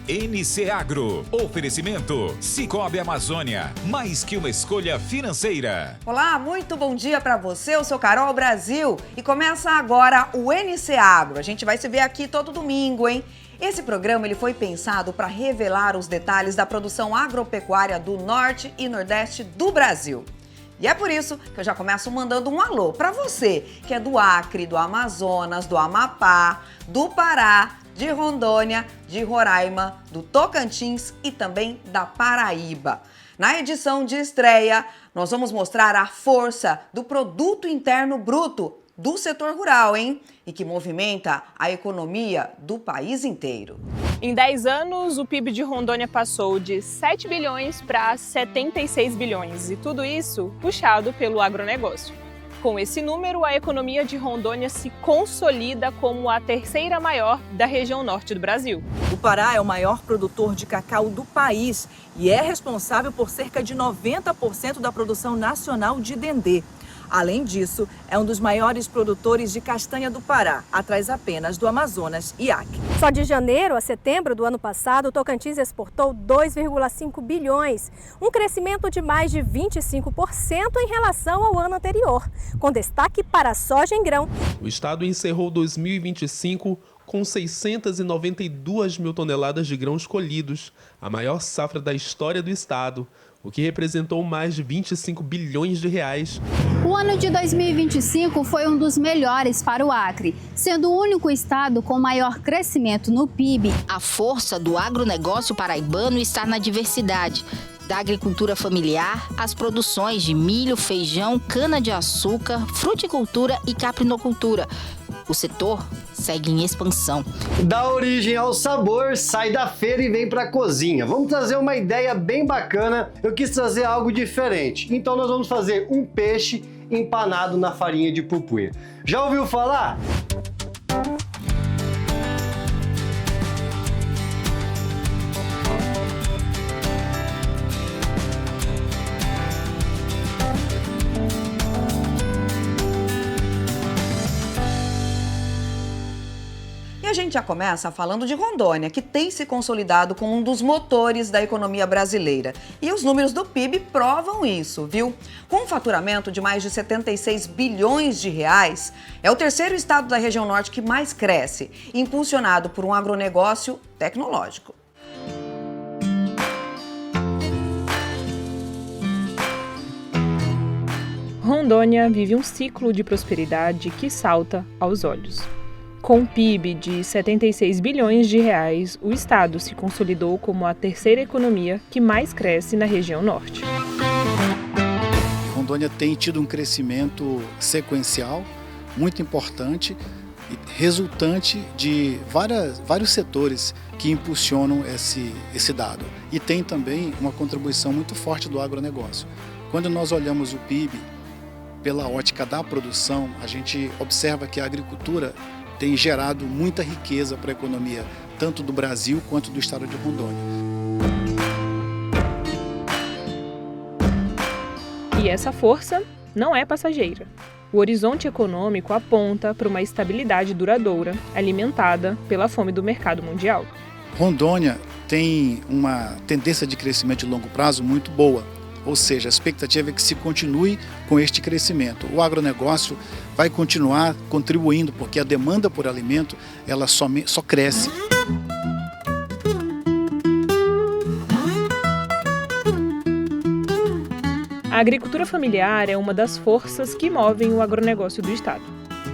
NC Agro. Oferecimento Sicoob Amazônia. Mais que uma escolha financeira. Olá, muito bom dia para você. Eu sou Carol Brasil e começa agora o NC Agro. A gente vai se ver aqui todo domingo, hein? Esse programa ele foi pensado para revelar os detalhes da produção agropecuária do Norte e Nordeste do Brasil. E é por isso que eu já começo mandando um alô para você, que é do Acre, do Amazonas, do Amapá, do Pará, de Rondônia, de Roraima, do Tocantins e também da Paraíba. Na edição de estreia, nós vamos mostrar a força do Produto Interno Bruto do setor rural, hein? E que movimenta a economia do país inteiro. Em 10 anos, o PIB de Rondônia passou de 7 bilhões para 76 bilhões, e tudo isso puxado pelo agronegócio. Com esse número, a economia de Rondônia se consolida como a terceira maior da região norte do Brasil. O Pará é o maior produtor de cacau do país e é responsável por cerca de 90% da produção nacional de dendê. Além disso, é um dos maiores produtores de castanha do Pará, atrás apenas do Amazonas e Acre. Só de janeiro a setembro do ano passado, o Tocantins exportou 2,5 bilhões, um crescimento de mais de 25% em relação ao ano anterior, com destaque para a soja em grão. O estado encerrou 2025 com 692 mil toneladas de grãos colhidos, a maior safra da história do estado, o que representou mais de 25 bilhões de reais. O ano de 2025 foi um dos melhores para o Acre, sendo o único estado com maior crescimento no PIB. A força do agronegócio paraibano está na diversidade. Da agricultura familiar, às produções de milho, feijão, cana-de-açúcar, fruticultura e caprinocultura. O setor segue em expansão. Da origem ao sabor, sai da feira e vem para a cozinha. Vamos trazer uma ideia bem bacana. Eu quis trazer algo diferente. Então nós vamos fazer um peixe empanado na farinha de pupuê. Já ouviu falar? E a gente já começa falando de Rondônia, que tem se consolidado como um dos motores da economia brasileira. E os números do PIB provam isso, viu? Com um faturamento de mais de 76 bilhões de reais, é o terceiro estado da região norte que mais cresce, impulsionado por um agronegócio tecnológico. Rondônia vive um ciclo de prosperidade que salta aos olhos. Com um PIB de 76 bilhões de reais, o estado se consolidou como a terceira economia que mais cresce na região norte. Rondônia tem tido um crescimento sequencial muito importante, resultante de vários setores que impulsionam esse dado. E tem também uma contribuição muito forte do agronegócio. Quando nós olhamos o PIB pela ótica da produção, a gente observa que a agricultura tem gerado muita riqueza para a economia, tanto do Brasil quanto do estado de Rondônia. E essa força não é passageira. O horizonte econômico aponta para uma estabilidade duradoura, alimentada pela fome do mercado mundial. Rondônia tem uma tendência de crescimento de longo prazo muito boa. Ou seja, a expectativa é que se continue com este crescimento. O agronegócio vai continuar contribuindo, porque a demanda por alimento ela só cresce. A agricultura familiar é uma das forças que movem o agronegócio do estado.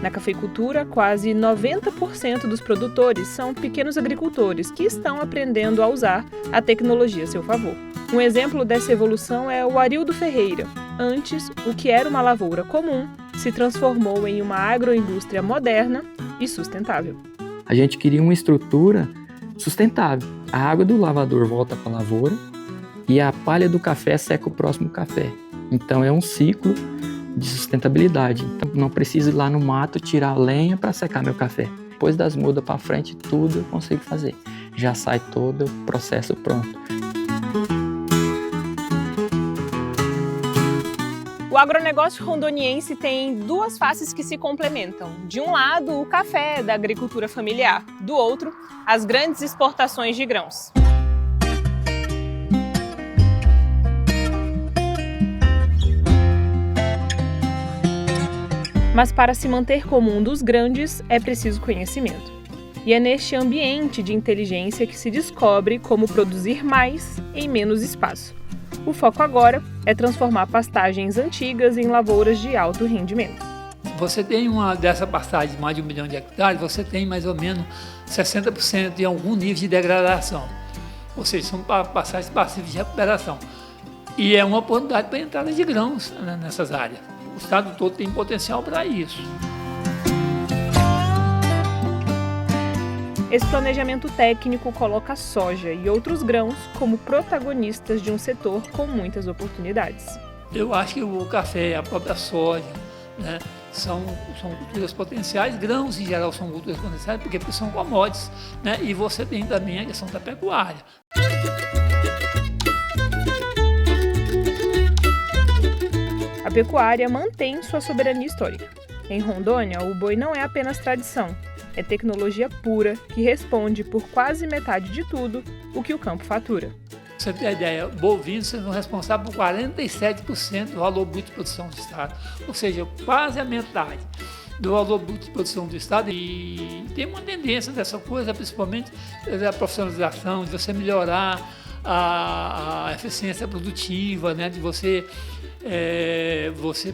Na cafeicultura, quase 90% dos produtores são pequenos agricultores que estão aprendendo a usar a tecnologia a seu favor. Um exemplo dessa evolução é o Arildo Ferreira. Antes, o que era uma lavoura comum se transformou em uma agroindústria moderna e sustentável. A gente queria uma estrutura sustentável. A água do lavador volta para a lavoura e a palha do café seca o próximo café. Então é um ciclo de sustentabilidade. Então, não preciso ir lá no mato tirar a lenha para secar meu café. Depois das mudas para frente, tudo eu consigo fazer. Já sai todo o processo pronto. O agronegócio rondoniense tem duas faces que se complementam. De um lado, o café da agricultura familiar. Do outro, as grandes exportações de grãos. Mas para se manter como um dos grandes, é preciso conhecimento. E é neste ambiente de inteligência que se descobre como produzir mais em menos espaço. O foco agora é transformar pastagens antigas em lavouras de alto rendimento. Você tem uma dessa pastagem de mais de 1 milhão de hectares, você tem mais ou menos 60% de algum nível de degradação. Ou seja, são pastagens passivas de recuperação. E é uma oportunidade para a entrada de grãos, né, nessas áreas. O estado todo tem potencial para isso. Esse planejamento técnico coloca a soja e outros grãos como protagonistas de um setor com muitas oportunidades. Eu acho que o café, a própria soja, né, são culturas potenciais, grãos em geral são culturas potenciais porque são commodities, né, e você tem também a questão da pecuária. A pecuária mantém sua soberania histórica. Em Rondônia, o boi não é apenas tradição, é tecnologia pura que responde por quase metade de tudo o que o campo fatura. Você tem a ideia, bovinos são responsáveis por 47% do valor bruto de produção do Estado, ou seja, quase a metade do valor bruto de produção do Estado. E tem uma tendência dessa coisa, principalmente a profissionalização, de você melhorar a eficiência produtiva, né, de você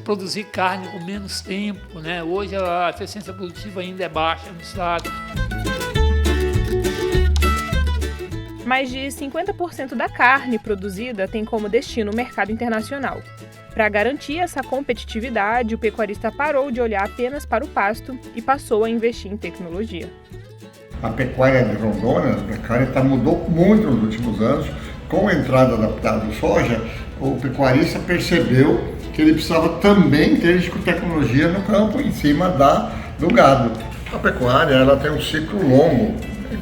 produzir carne com menos tempo, né? Hoje a eficiência produtiva ainda é baixa no estado. Mais de 50% da carne produzida tem como destino o mercado internacional. Para garantir essa competitividade, o pecuarista parou de olhar apenas para o pasto e passou a investir em tecnologia. A pecuária de Rondônia, mudou muito nos últimos anos. Com a entrada da soja, o pecuarista percebeu que ele precisava também ter tecnologia no campo, em cima do gado. A pecuária ela tem um ciclo longo,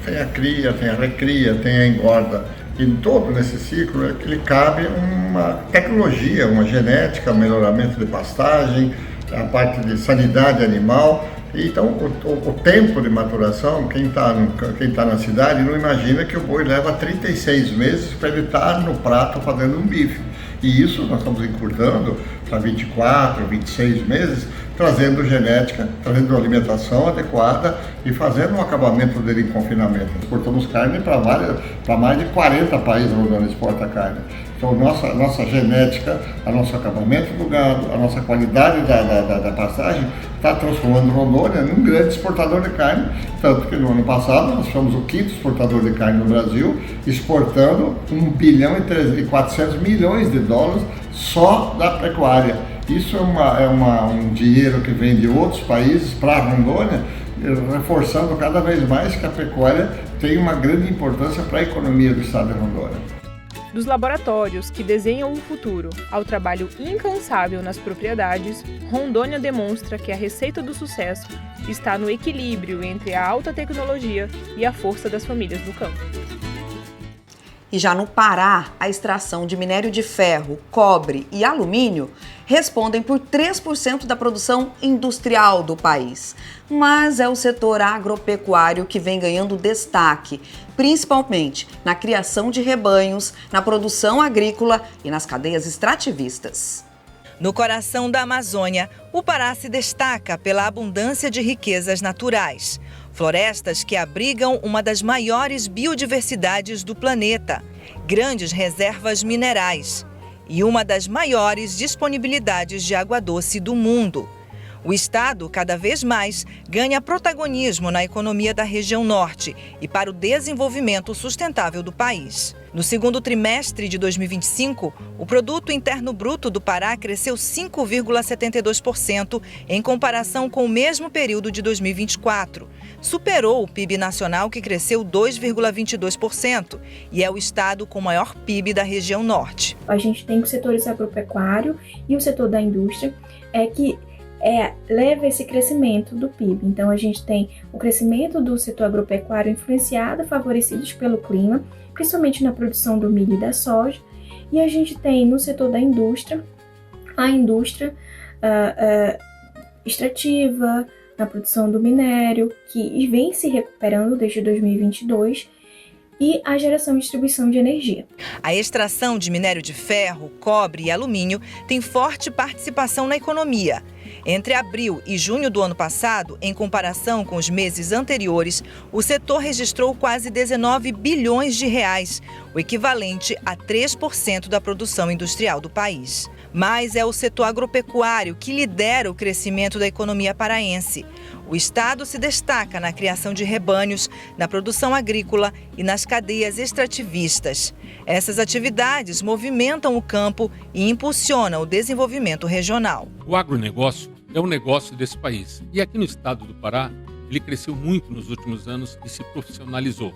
tem a cria, tem a recria, tem a engorda. E todo nesse ciclo ele cabe uma tecnologia, uma genética, melhoramento de pastagem, a parte de sanidade animal. Então, o tempo de maturação, quem tá na cidade não imagina que o boi leva 36 meses para ele estar no prato fazendo um bife. E isso nós estamos encurtando para 24, 26 meses, trazendo genética, trazendo alimentação adequada e fazendo um acabamento dele em confinamento. Exportamos carne para mais de 40 países onde exporta carne. Então, nossa genética, o nosso acabamento do gado, a nossa qualidade da pastagem está transformando Rondônia num grande exportador de carne. Tanto que no ano passado nós fomos o 5º exportador de carne no Brasil, exportando 1 bilhão e 400 milhões de dólares só da pecuária. Isso é um dinheiro que vem de outros países para Rondônia, reforçando cada vez mais que a pecuária tem uma grande importância para a economia do estado de Rondônia. Dos laboratórios que desenham o futuro ao trabalho incansável nas propriedades, Rondônia demonstra que a receita do sucesso está no equilíbrio entre a alta tecnologia e a força das famílias do campo. E já no Pará, a extração de minério de ferro, cobre e alumínio respondem por 3% da produção industrial do país. Mas é o setor agropecuário que vem ganhando destaque, principalmente na criação de rebanhos, na produção agrícola e nas cadeias extrativistas. No coração da Amazônia, o Pará se destaca pela abundância de riquezas naturais. Florestas que abrigam uma das maiores biodiversidades do planeta, grandes reservas minerais e uma das maiores disponibilidades de água doce do mundo. O estado, cada vez mais, ganha protagonismo na economia da região norte e para o desenvolvimento sustentável do país. No segundo trimestre de 2025, o Produto Interno Bruto do Pará cresceu 5,72% em comparação com o mesmo período de 2024. Superou o PIB nacional, que cresceu 2,22%, e é o estado com o maior PIB da região norte. A gente tem os setores agropecuário e o setor da indústria que leva esse crescimento do PIB. Então, a gente tem o crescimento do setor agropecuário influenciado, favorecidos pelo clima, principalmente na produção do milho e da soja. E a gente tem no setor da indústria, a indústria extrativa, na produção do minério, que vem se recuperando desde 2022, e a geração e distribuição de energia. A extração de minério de ferro, cobre e alumínio tem forte participação na economia. Entre abril e junho do ano passado, em comparação com os meses anteriores, o setor registrou quase 19 bilhões de reais, o equivalente a 3% da produção industrial do país. Mas é o setor agropecuário que lidera o crescimento da economia paraense. O estado se destaca na criação de rebanhos, na produção agrícola e nas cadeias extrativistas. Essas atividades movimentam o campo e impulsionam o desenvolvimento regional. O agronegócio é um negócio desse país. E aqui no estado do Pará, ele cresceu muito nos últimos anos e se profissionalizou.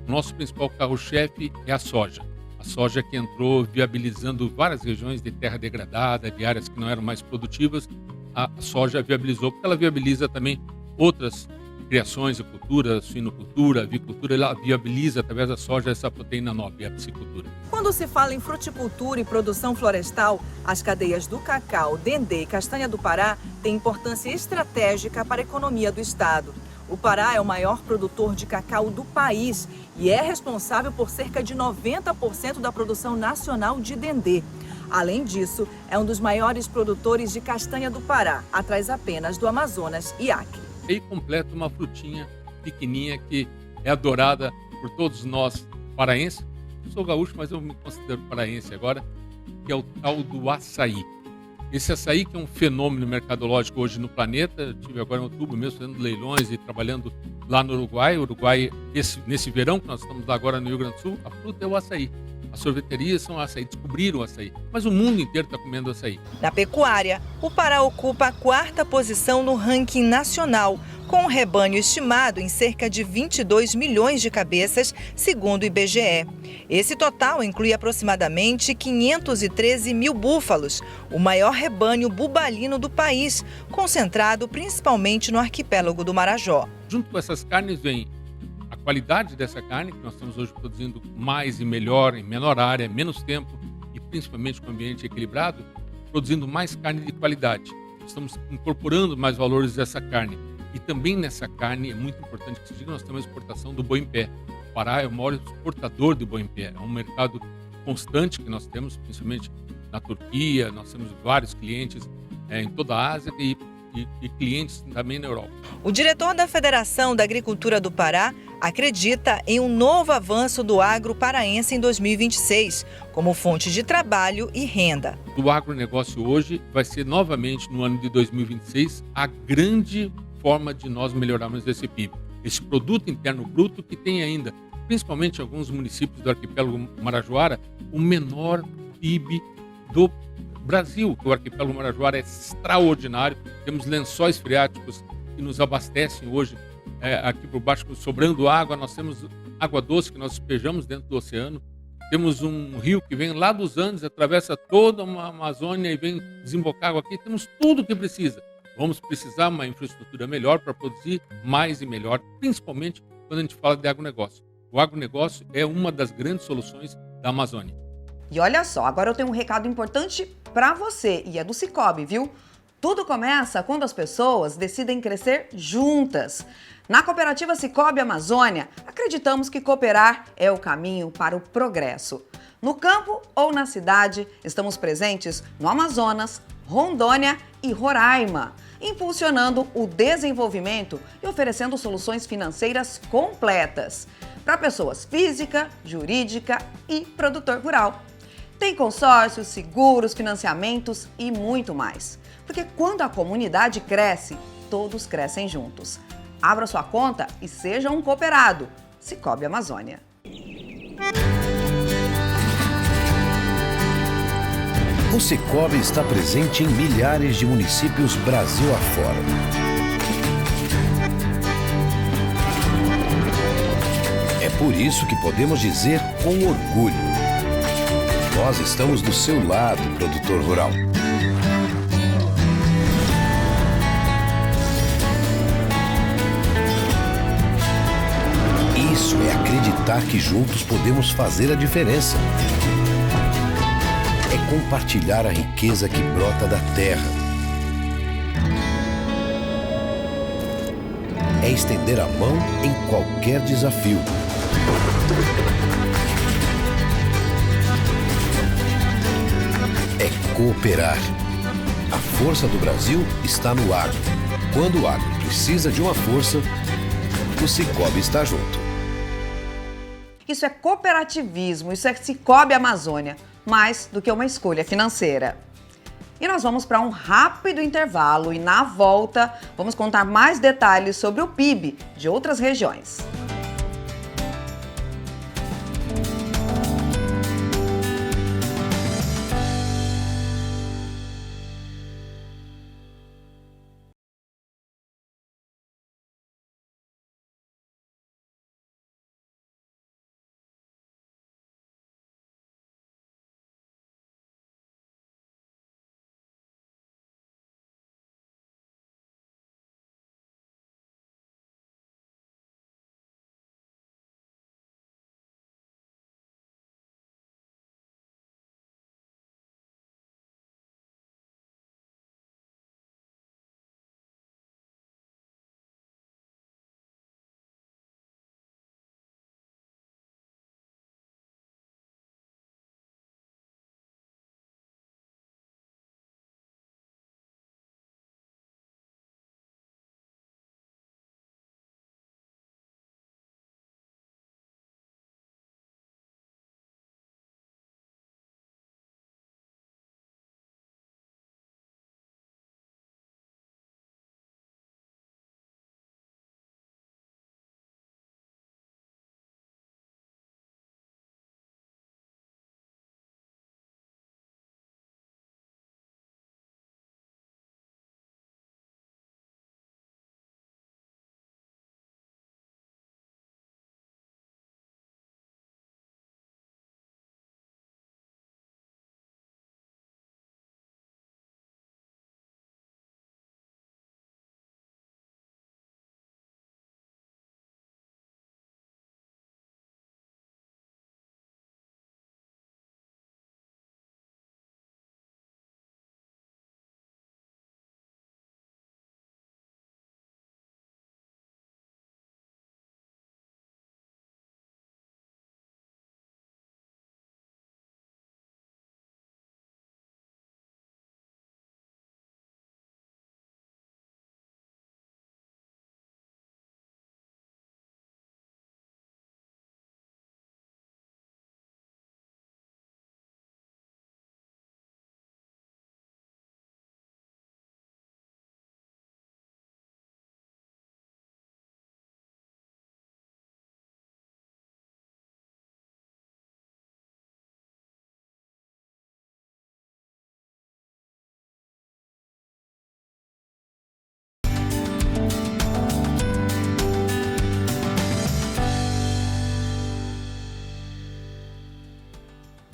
O nosso principal carro-chefe é a soja. A soja que entrou viabilizando várias regiões de terra degradada, de áreas que não eram mais produtivas. A soja viabilizou, porque ela viabiliza também outras criações, a cultura, a suinocultura, a avicultura, ela viabiliza através da soja essa proteína nobre, a piscicultura. Quando se fala em fruticultura e produção florestal, as cadeias do cacau, dendê e castanha do Pará têm importância estratégica para a economia do estado. O Pará é o maior produtor de cacau do país e é responsável por cerca de 90% da produção nacional de dendê. Além disso, é um dos maiores produtores de castanha do Pará, atrás apenas do Amazonas e Acre. E completa uma frutinha pequenininha que é adorada por todos nós paraenses. Eu sou gaúcho, mas eu me considero paraense agora, que é o tal do açaí. Esse açaí que é um fenômeno mercadológico hoje no planeta. Eu estive agora em outubro mesmo fazendo leilões e trabalhando lá no Uruguai. O Uruguai, nesse verão que nós estamos lá agora no Rio Grande do Sul, a fruta é o açaí. As sorveterias são açaí, descobriram o açaí, mas o mundo inteiro está comendo açaí. Na pecuária, o Pará ocupa a 4ª posição no ranking nacional, com um rebanho estimado em cerca de 22 milhões de cabeças, segundo o IBGE. Esse total inclui aproximadamente 513 mil búfalos, o maior rebanho bubalino do país, concentrado principalmente no arquipélago do Marajó. Junto com essas carnes vem a qualidade dessa carne, que nós estamos hoje produzindo mais e melhor, em menor área, menos tempo e principalmente com ambiente equilibrado, produzindo mais carne de qualidade. Estamos incorporando mais valores dessa carne. E também nessa carne é muito importante que se diga, nós temos a exportação do boi em pé. O Pará é o maior exportador de boi em pé. É um mercado constante que nós temos, principalmente na Turquia, nós temos vários clientes em toda a Ásia e clientes também na Europa. O diretor da Federação da Agricultura do Pará acredita em um novo avanço do agro paraense em 2026, como fonte de trabalho e renda. O agronegócio hoje vai ser novamente, no ano de 2026, a grande forma de nós melhorarmos esse PIB. Esse produto interno bruto que tem ainda, principalmente em alguns municípios do arquipélago Marajoara, o menor PIB do Brasil. O arquipélago Marajoara é extraordinário. Temos lençóis freáticos que nos abastecem hoje aqui por baixo, sobrando água. Nós temos água doce que nós despejamos dentro do oceano. Temos um rio que vem lá dos Andes, atravessa toda uma Amazônia e vem desembocar água aqui. Temos tudo o que precisa. Vamos precisar de uma infraestrutura melhor para produzir mais e melhor, principalmente quando a gente fala de agronegócio. O agronegócio é uma das grandes soluções da Amazônia. E olha só, agora eu tenho um recado importante para você, e é do Cicobi, viu? Tudo começa quando as pessoas decidem crescer juntas. Na cooperativa Cicobi Amazônia, acreditamos que cooperar é o caminho para o progresso. No campo ou na cidade, estamos presentes no Amazonas, Rondônia e Roraima, impulsionando o desenvolvimento e oferecendo soluções financeiras completas para pessoas física, jurídica e produtor rural. Tem consórcios, seguros, financiamentos e muito mais. Porque quando a comunidade cresce, todos crescem juntos. Abra sua conta e seja um cooperado. Cicobi Amazônia. O Cicobi está presente em milhares de municípios Brasil afora. É por isso que podemos dizer com orgulho: nós estamos do seu lado, produtor rural. Isso é acreditar que juntos podemos fazer a diferença. É compartilhar a riqueza que brota da terra. É estender a mão em qualquer desafio. É cooperar. A força do Brasil está no agro. Quando o agro precisa de uma força, o Cicobi está junto. Isso é cooperativismo, isso é Cicobi Amazônia, mais do que uma escolha financeira. E nós vamos para um rápido intervalo e na volta vamos contar mais detalhes sobre o PIB de outras regiões.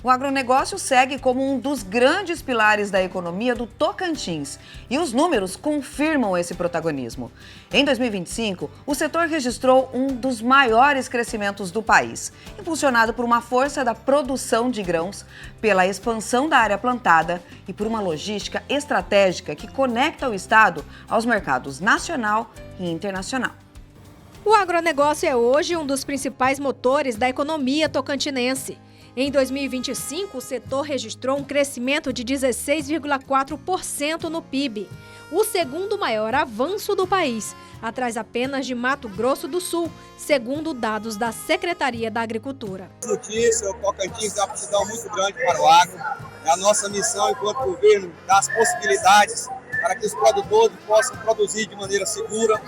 O agronegócio segue como um dos grandes pilares da economia do Tocantins e os números confirmam esse protagonismo. Em 2025, o setor registrou um dos maiores crescimentos do país, impulsionado por uma força da produção de grãos, pela expansão da área plantada e por uma logística estratégica que conecta o estado aos mercados nacional e internacional. O agronegócio é hoje um dos principais motores da economia tocantinense. Em 2025, o setor registrou um crescimento de 16,4% no PIB, o segundo maior avanço do país, atrás apenas de Mato Grosso do Sul, segundo dados da Secretaria da Agricultura. Notícia, o Tocantins dá uma aptidão muito grande para o agro. É a nossa missão, enquanto governo, dar as possibilidades para que os produtores possam produzir de maneira segura.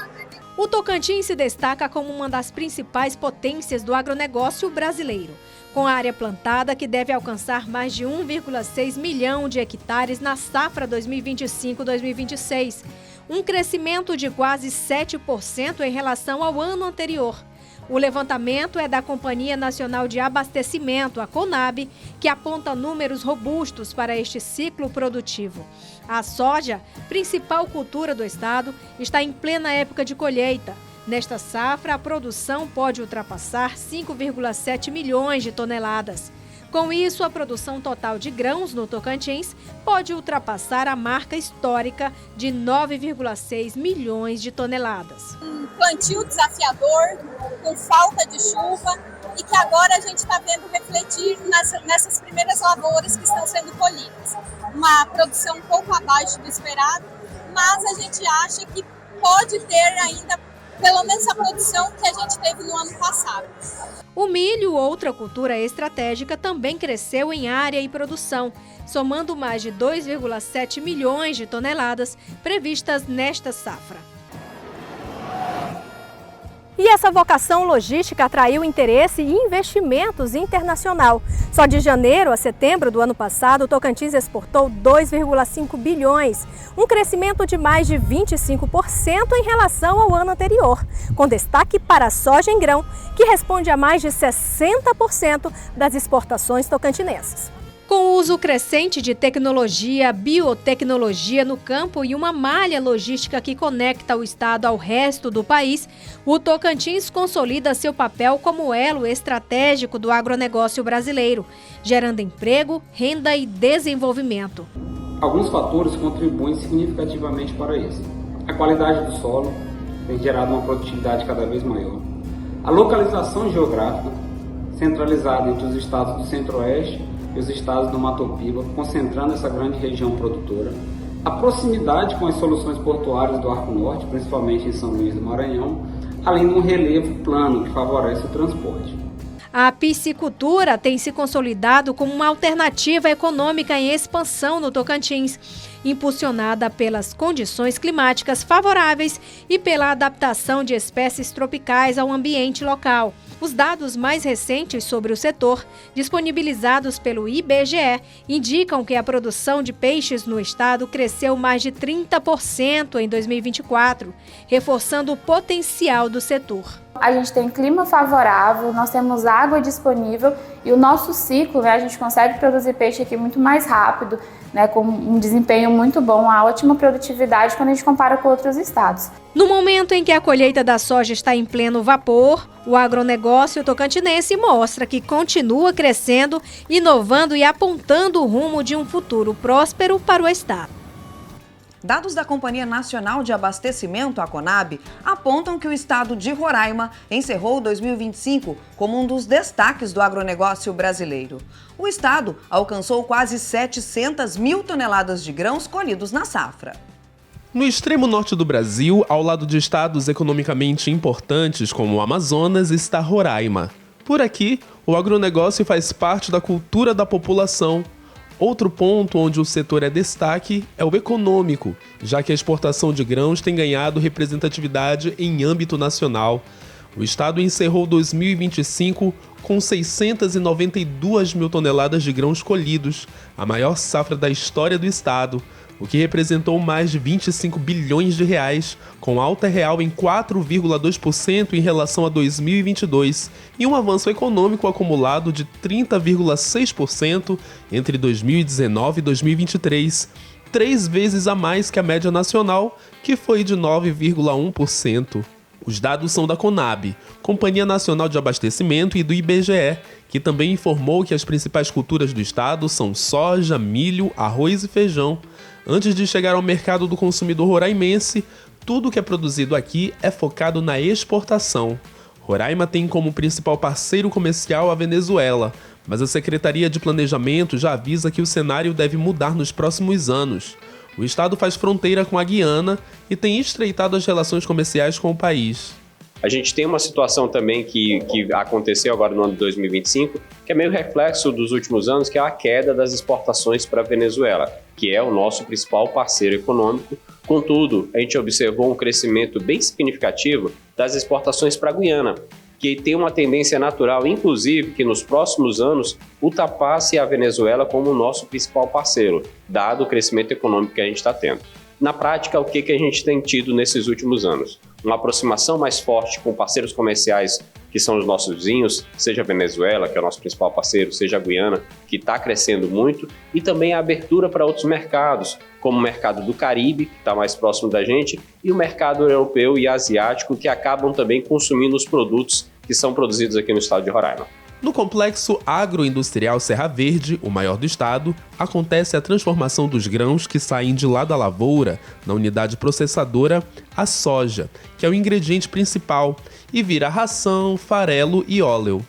O Tocantins se destaca como uma das principais potências do agronegócio brasileiro, com a área plantada que deve alcançar mais de 1,6 milhão de hectares na safra 2025-2026, um crescimento de quase 7% em relação ao ano anterior. O levantamento é da Companhia Nacional de Abastecimento, a CONAB, que aponta números robustos para este ciclo produtivo. A soja, principal cultura do estado, está em plena época de colheita. Nesta safra, a produção pode ultrapassar 5,7 milhões de toneladas. Com isso, a produção total de grãos no Tocantins pode ultrapassar a marca histórica de 9,6 milhões de toneladas. Um plantio desafiador, com falta de chuva e que agora a gente está vendo refletir nessas primeiras lavouras que estão sendo colhidas. uma produção um pouco abaixo do esperado, mas a gente acha que pode ter ainda pelo menos a produção que a gente teve no ano passado. O milho, outra cultura estratégica, também cresceu em área e produção, somando mais de 2,7 milhões de toneladas previstas nesta safra. E essa vocação logística atraiu interesse e investimentos internacional. Só de janeiro a setembro do ano passado, o Tocantins exportou 2,5 bilhões, um crescimento de mais de 25% em relação ao ano anterior, com destaque para a soja em grão, que responde a mais de 60% das exportações tocantinenses. Com o uso crescente de tecnologia, biotecnologia no campo e uma malha logística que conecta o estado ao resto do país, o Tocantins consolida seu papel como elo estratégico do agronegócio brasileiro, gerando emprego, renda e desenvolvimento. Alguns fatores contribuem significativamente para isso. A qualidade do solo tem gerado uma produtividade cada vez maior. A localização geográfica, centralizada entre os estados do Centro-Oeste e os estados do Mato Piba, concentrando essa grande região produtora. A proximidade com as soluções portuárias do Arco Norte, principalmente em São Luís do Maranhão, além de um relevo plano que favorece o transporte. A piscicultura tem se consolidado como uma alternativa econômica em expansão no Tocantins, impulsionada pelas condições climáticas favoráveis e pela adaptação de espécies tropicais ao ambiente local. Os dados mais recentes sobre o setor, disponibilizados pelo IBGE, indicam que a produção de peixes no estado cresceu mais de 30% em 2024, reforçando o potencial do setor. A gente tem clima favorável, nós temos água disponível e o nosso ciclo, a gente consegue produzir peixe aqui muito mais rápido, com um desempenho muito bom, uma ótima produtividade quando a gente compara com outros estados. No momento em que a colheita da soja está em pleno vapor, o agronegócio tocantinense mostra que continua crescendo, inovando e apontando o rumo de um futuro próspero para o estado. Dados da Companhia Nacional de Abastecimento, a Conab, apontam que o estado de Roraima encerrou 2025 como um dos destaques do agronegócio brasileiro. O estado alcançou quase 700 mil toneladas de grãos colhidos na safra. No extremo norte do Brasil, ao lado de estados economicamente importantes como o Amazonas, está Roraima. Por aqui, o agronegócio faz parte da cultura da população. Outro ponto onde o setor é destaque é o econômico, já que a exportação de grãos tem ganhado representatividade em âmbito nacional. O estado encerrou 2025 com 692 mil toneladas de grãos colhidos, a maior safra da história do estado, o que representou mais de 25 bilhões de reais, com alta real em 4,2% em relação a 2022 e um avanço econômico acumulado de 30,6% entre 2019 e 2023, 3 vezes a mais que a média nacional, que foi de 9,1%. Os dados são da Conab, Companhia Nacional de Abastecimento, e do IBGE, que também informou que as principais culturas do estado são soja, milho, arroz e feijão. Antes de chegar ao mercado do consumidor roraimense, tudo que é produzido aqui é focado na exportação. Roraima tem como principal parceiro comercial a Venezuela, mas a Secretaria de Planejamento já avisa que o cenário deve mudar nos próximos anos. O estado faz fronteira com a Guiana e tem estreitado as relações comerciais com o país. A gente tem uma situação também que aconteceu agora no ano de 2025, que é meio reflexo dos últimos anos, que é a queda das exportações para a Venezuela, que é o nosso principal parceiro econômico. Contudo, a gente observou um crescimento bem significativo das exportações para a Guiana, que tem uma tendência natural, inclusive, que nos próximos anos ultrapasse a Venezuela como o nosso principal parceiro, dado o crescimento econômico que a gente está tendo. Na prática, o que a gente tem tido nesses últimos anos? Uma aproximação mais forte com parceiros comerciais que são os nossos vizinhos, seja a Venezuela, que é o nosso principal parceiro, seja a Guiana, que está crescendo muito, e também a abertura para outros mercados, como o mercado do Caribe, que está mais próximo da gente, e o mercado europeu e asiático, que acabam também consumindo os produtos que são produzidos aqui no estado de Roraima. No complexo agroindustrial Serra Verde, o maior do estado, acontece a transformação dos grãos que saem de lá da lavoura, na unidade processadora, a soja, que é o ingrediente principal, e vira ração, farelo e óleo.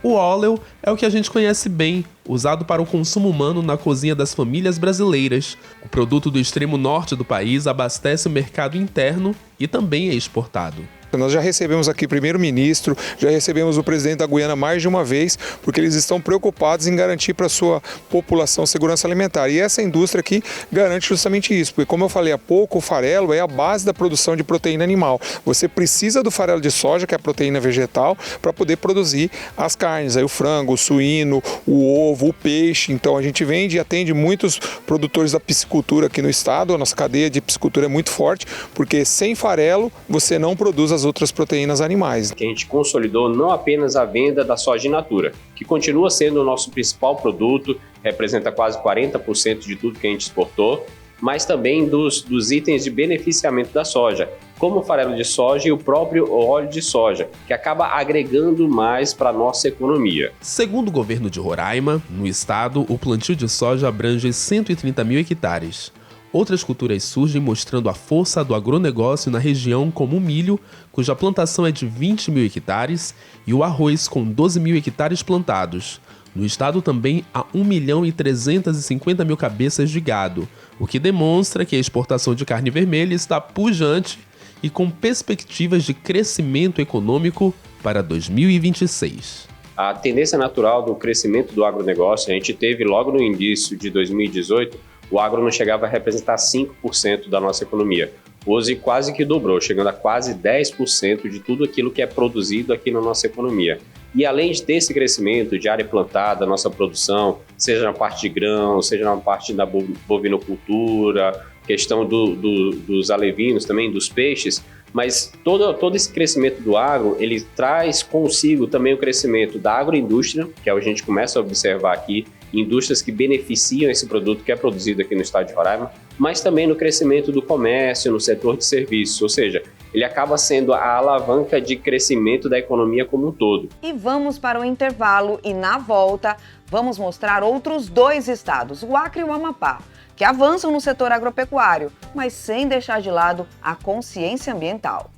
O óleo é o que a gente conhece bem, usado para o consumo humano na cozinha das famílias brasileiras. O produto do extremo norte do país abastece o mercado interno e também é exportado. Nós já recebemos aqui o primeiro-ministro, já recebemos o presidente da Guiana mais de uma vez, porque eles estão preocupados em garantir para a sua população segurança alimentar. E essa indústria aqui garante justamente isso, porque como eu falei há pouco, o farelo é a base da produção de proteína animal. Você precisa do farelo de soja, que é a proteína vegetal, para poder produzir as carnes, aí o frango, o suíno, o ovo, o peixe. Então a gente vende e atende muitos produtores da piscicultura aqui no estado. A nossa cadeia de piscicultura é muito forte, porque sem farelo você não produz as outras proteínas animais. Que a gente consolidou não apenas a venda da soja in natura, que continua sendo o nosso principal produto, representa quase 40% de tudo que a gente exportou, mas também dos itens de beneficiamento da soja, como o farelo de soja e o próprio óleo de soja, que acaba agregando mais para a nossa economia. Segundo o governo de Roraima, no estado, o plantio de soja abrange 130 mil hectares. Outras culturas surgem mostrando a força do agronegócio na região, como o milho, cuja plantação é de 20 mil hectares, e o arroz, com 12 mil hectares plantados. No estado também há 1.350.000 cabeças de gado, o que demonstra que a exportação de carne vermelha está pujante e com perspectivas de crescimento econômico para 2026. A tendência natural do crescimento do agronegócio, a gente teve logo no início de 2018, o agro não chegava a representar 5% da nossa economia. Hoje quase que dobrou, chegando a quase 10% de tudo aquilo que é produzido aqui na nossa economia. E além de ter esse crescimento de área plantada, nossa produção, seja na parte de grão, seja na parte da bovinocultura, questão dos alevinos também, dos peixes, mas todo esse crescimento do agro, ele traz consigo também o crescimento da agroindústria, que a gente começa a observar aqui, indústrias que beneficiam esse produto que é produzido aqui no estado de Roraima, mas também no crescimento do comércio, no setor de serviços, ou seja, ele acaba sendo a alavanca de crescimento da economia como um todo. E vamos para o intervalo e na volta vamos mostrar outros 2 estados, o Acre e o Amapá, que avançam no setor agropecuário, mas sem deixar de lado a consciência ambiental.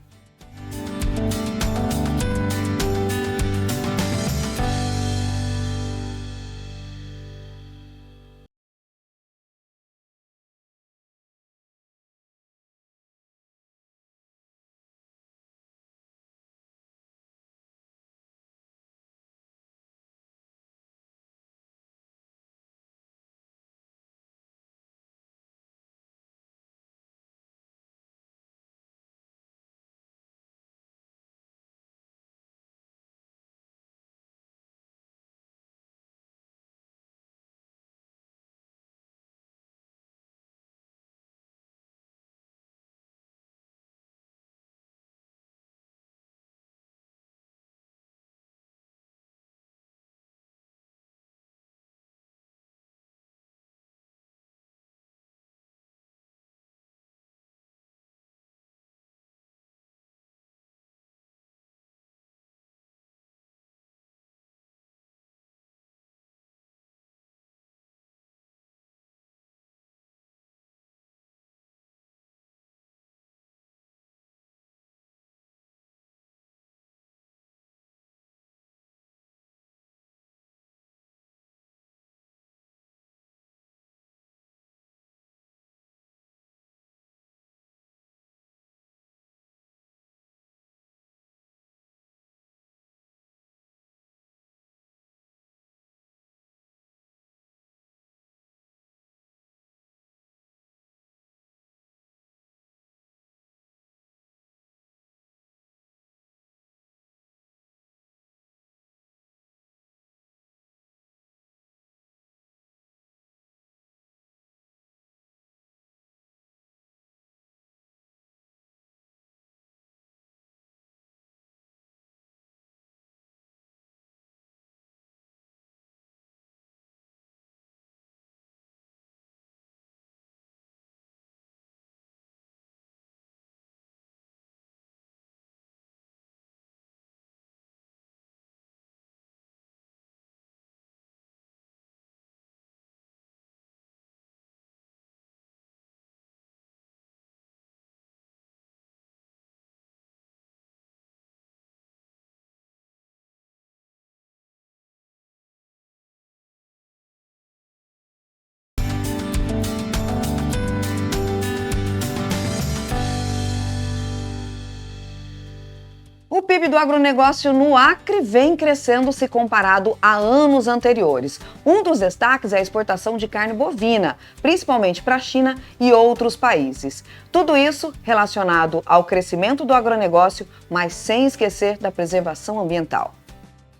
PIB do agronegócio no Acre vem crescendo se comparado a anos anteriores. Um dos destaques é a exportação de carne bovina, principalmente para a China e outros países. Tudo isso relacionado ao crescimento do agronegócio, mas sem esquecer da preservação ambiental.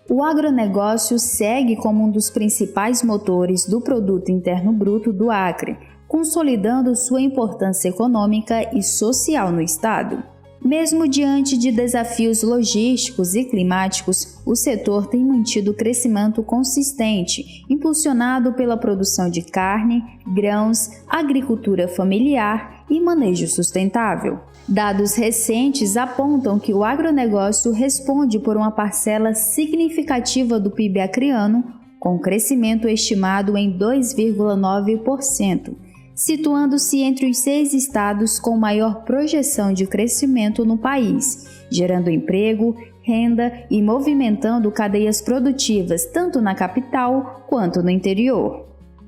O agronegócio segue como um dos principais motores do Produto Interno Bruto do Acre, consolidando sua importância econômica e social no estado. Mesmo diante de desafios logísticos e climáticos, o setor tem mantido crescimento consistente, impulsionado pela produção de carne, grãos, agricultura familiar e manejo sustentável. Dados recentes apontam que o agronegócio responde por uma parcela significativa do PIB acreano, com crescimento estimado em 2,9%. Situando-se entre os 6 estados com maior projeção de crescimento no país, gerando emprego, renda e movimentando cadeias produtivas tanto na capital quanto no interior.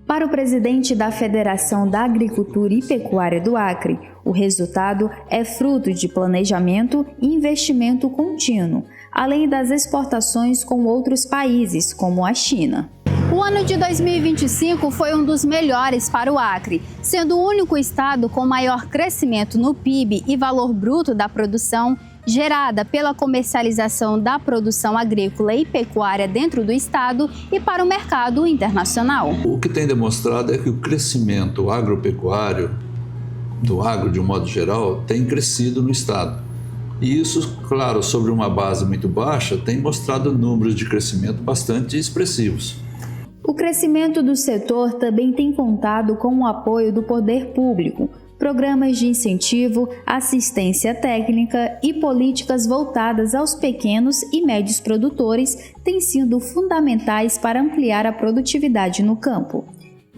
Para o presidente da Federação da Agricultura e Pecuária do Acre, o resultado é fruto de planejamento e investimento contínuo, além das exportações com outros países, como a China. O ano de 2025 foi um dos melhores para o Acre, sendo o único estado com maior crescimento no PIB e valor bruto da produção gerada pela comercialização da produção agrícola e pecuária dentro do estado e para o mercado internacional. O que tem demonstrado é que o crescimento agropecuário, do agro de um modo geral, tem crescido no estado. E isso, claro, sobre uma base muito baixa, tem mostrado números de crescimento bastante expressivos. O crescimento do setor também tem contado com o apoio do poder público, programas de incentivo, assistência técnica e políticas voltadas aos pequenos e médios produtores têm sido fundamentais para ampliar a produtividade no campo.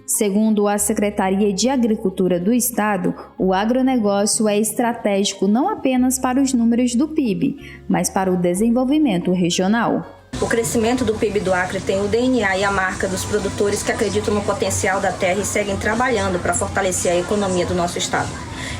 Segundo a Secretaria de Agricultura do Estado, o agronegócio é estratégico não apenas para os números do PIB, mas para o desenvolvimento regional. O crescimento do PIB do Acre tem o DNA e a marca dos produtores que acreditam no potencial da terra e seguem trabalhando para fortalecer a economia do nosso estado.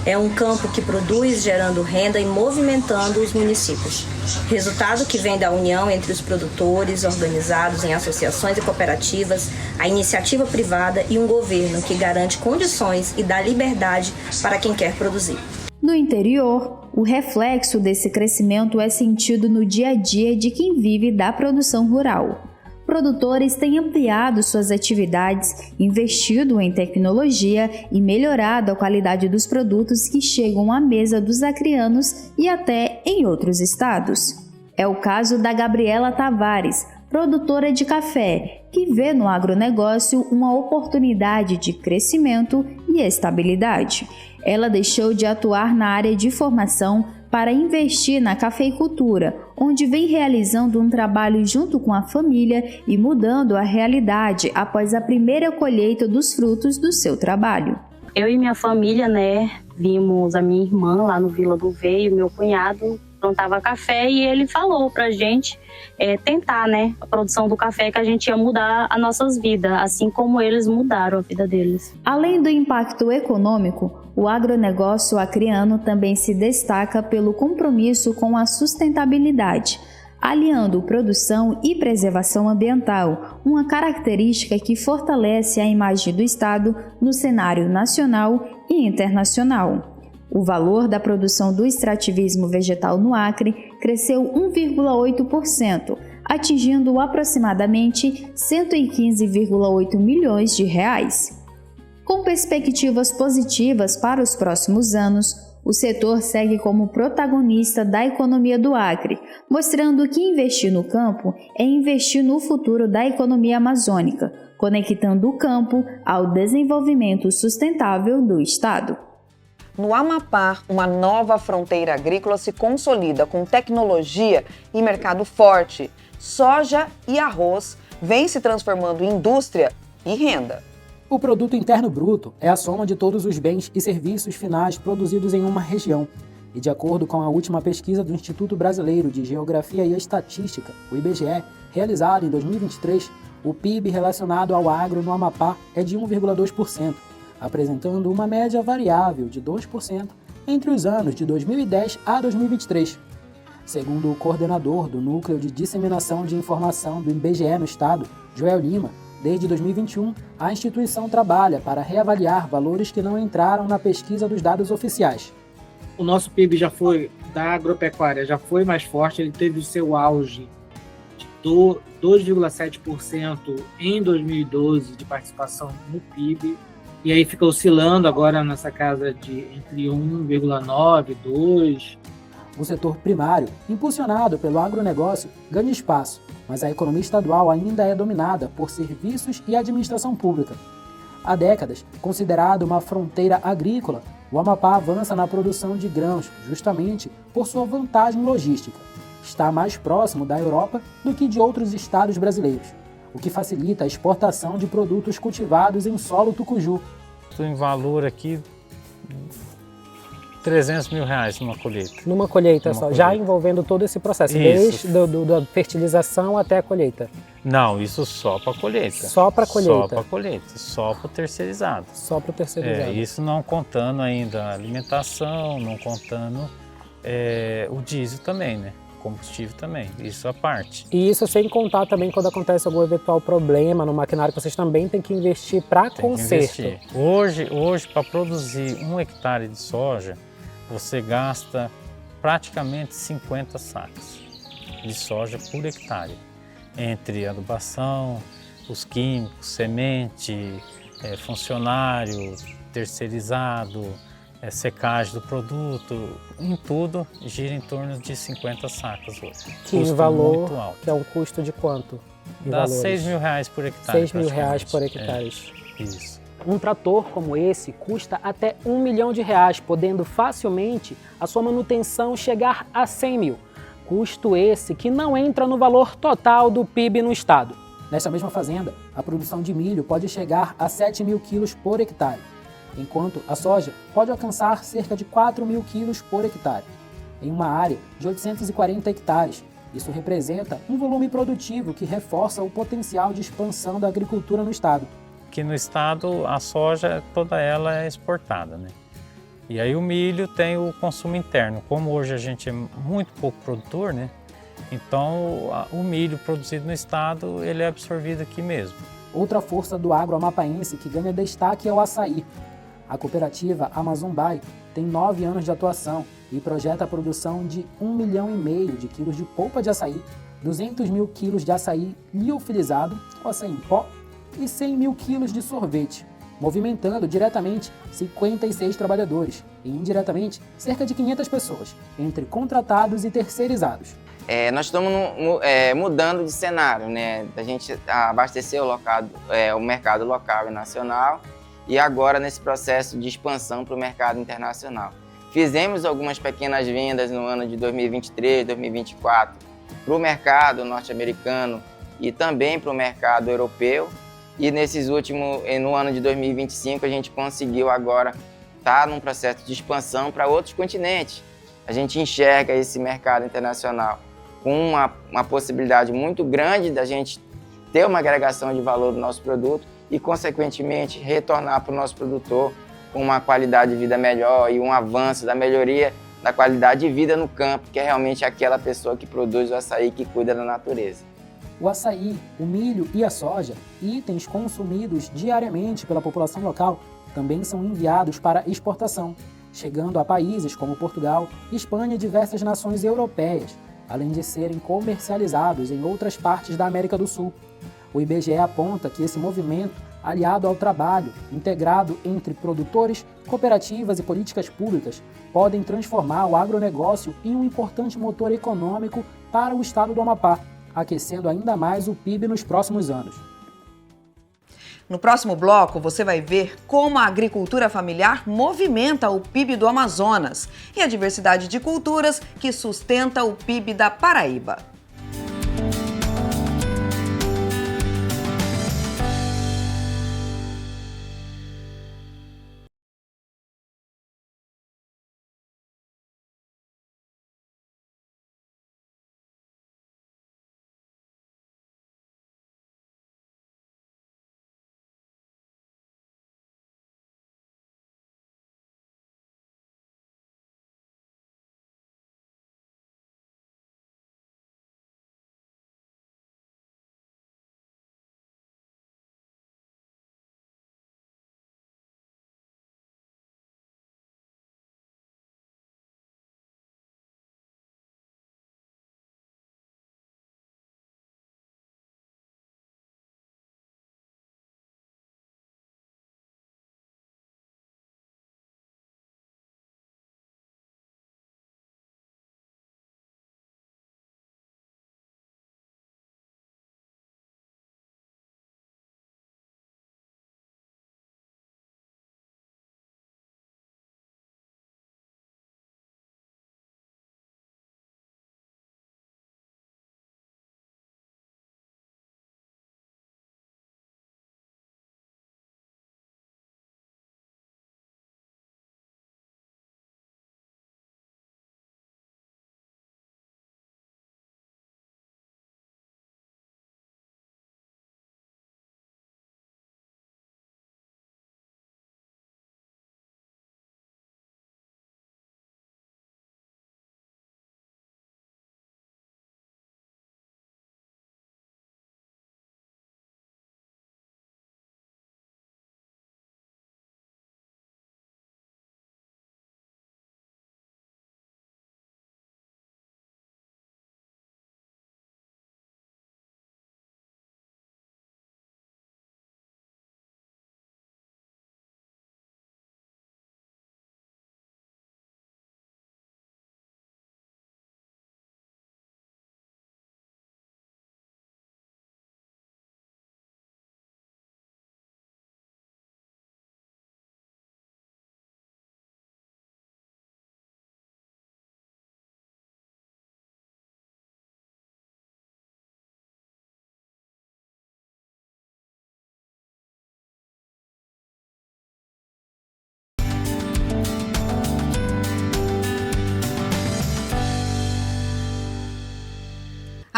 É um campo que produz, gerando renda e movimentando os municípios. Resultado que vem da união entre os produtores, organizados em associações e cooperativas, a iniciativa privada e um governo que garante condições e dá liberdade para quem quer produzir. No interior, o reflexo desse crescimento é sentido no dia a dia de quem vive da produção rural. Produtores têm ampliado suas atividades, investido em tecnologia e melhorado a qualidade dos produtos que chegam à mesa dos acreanos e até em outros estados. É o caso da Gabriela Tavares, produtora de café, que vê no agronegócio uma oportunidade de crescimento e estabilidade. Ela deixou de atuar na área de formação para investir na cafeicultura, onde vem realizando um trabalho junto com a família e mudando a realidade após a primeira colheita dos frutos do seu trabalho. Eu e minha família, vimos a minha irmã lá no Vila do Veio, meu cunhado plantava café e ele falou pra gente tentar, a produção do café, que a gente ia mudar as nossas vidas, assim como eles mudaram a vida deles. Além do impacto econômico, o agronegócio acreano também se destaca pelo compromisso com a sustentabilidade, aliando produção e preservação ambiental, uma característica que fortalece a imagem do estado no cenário nacional e internacional. O valor da produção do extrativismo vegetal no Acre cresceu 1,8%, atingindo aproximadamente 115,8 milhões de reais. Com perspectivas positivas para os próximos anos, o setor segue como protagonista da economia do Acre, mostrando que investir no campo é investir no futuro da economia amazônica, conectando o campo ao desenvolvimento sustentável do estado. No Amapá, uma nova fronteira agrícola se consolida com tecnologia e mercado forte. Soja e arroz vêm se transformando em indústria e renda. O Produto Interno Bruto é a soma de todos os bens e serviços finais produzidos em uma região. E de acordo com a última pesquisa do Instituto Brasileiro de Geografia e Estatística, o IBGE, realizada em 2023, o PIB relacionado ao agro no Amapá é de 1,2%. apresentando uma média variável de 2% entre os anos de 2010 a 2023. Segundo o coordenador do Núcleo de Disseminação de Informação do IBGE no Estado, Joel Lima, desde 2021, a instituição trabalha para reavaliar valores que não entraram na pesquisa dos dados oficiais. O nosso PIB da agropecuária já foi mais forte, ele teve o seu auge de 2,7% em 2012 de participação no PIB, e aí fica oscilando agora nessa casa de entre 1,9% e 2%. O setor primário, impulsionado pelo agronegócio, ganha espaço, mas a economia estadual ainda é dominada por serviços e administração pública. Há décadas, considerado uma fronteira agrícola, o Amapá avança na produção de grãos, justamente por sua vantagem logística. Está mais próximo da Europa do que de outros estados brasileiros, o que facilita a exportação de produtos cultivados em solo tucuju. Estou em valor aqui R$300 mil numa colheita. Numa colheita só, já envolvendo todo esse processo, Isso. desde da fertilização até a colheita. Não, isso só para colheita. Só para colheita. Só para colheita, só para o terceirizado. Só para o terceirizado. Isso não contando ainda a alimentação, não contando o diesel também, né? Combustível também, isso à parte. E isso sem contar também quando acontece algum eventual problema no maquinário, que vocês também têm que investir para conserto. Hoje para produzir 1 hectare de soja, você gasta praticamente 50 sacos de soja por hectare. Entre adubação, os químicos, semente, funcionário, terceirizado, secagem do produto, em tudo gira em torno de 50 sacas hoje. Que em valor, que é um custo de quanto? Dá R$6 mil por hectare. R$6 mil por hectare. Isso. Um trator como esse custa até R$1 milhão, podendo facilmente a sua manutenção chegar a 100 mil. Custo esse que não entra no valor total do PIB no estado. Nessa mesma fazenda, a produção de milho pode chegar a 7 mil quilos por hectare, enquanto a soja pode alcançar cerca de 4 mil quilos por hectare, em uma área de 840 hectares. Isso representa um volume produtivo que reforça o potencial de expansão da agricultura no estado. Aqui no estado, a soja, toda ela é exportada, né? E aí o milho tem o consumo interno. Como hoje a gente é muito pouco produtor, né? Então o milho produzido no estado, ele é absorvido aqui mesmo. Outra força do agro amapaense que ganha destaque é o açaí. A cooperativa Amazon Buy tem 9 anos de atuação e projeta a produção de 1,5 milhão de quilos de polpa de açaí, 200 mil quilos de açaí liofilizado, ou açaí em pó, e 100 mil quilos de sorvete, movimentando diretamente 56 trabalhadores e indiretamente cerca de 500 pessoas, entre contratados e terceirizados. Nós estamos mudando de cenário, né? A gente abastecer o mercado local e nacional e agora nesse processo de expansão para o mercado internacional. Fizemos algumas pequenas vendas no ano de 2023, 2024 para o mercado norte-americano e também para o mercado europeu. E no ano de 2025 a gente conseguiu agora estar num processo de expansão para outros continentes. A gente enxerga esse mercado internacional com uma possibilidade muito grande da gente ter uma agregação de valor do nosso produto e, consequentemente, retornar para o nosso produtor com uma qualidade de vida melhor e um avanço da melhoria da qualidade de vida no campo, que é realmente aquela pessoa que produz o açaí, que cuida da natureza. O açaí, o milho e a soja, itens consumidos diariamente pela população local, também são enviados para exportação, chegando a países como Portugal, Espanha e diversas nações europeias, além de serem comercializados em outras partes da América do Sul. O IBGE aponta que esse movimento, aliado ao trabalho integrado entre produtores, cooperativas e políticas públicas, podem transformar o agronegócio em um importante motor econômico para o estado do Amapá, aquecendo ainda mais o PIB nos próximos anos. No próximo bloco, você vai ver como a agricultura familiar movimenta o PIB do Amazonas e a diversidade de culturas que sustenta o PIB da Paraíba.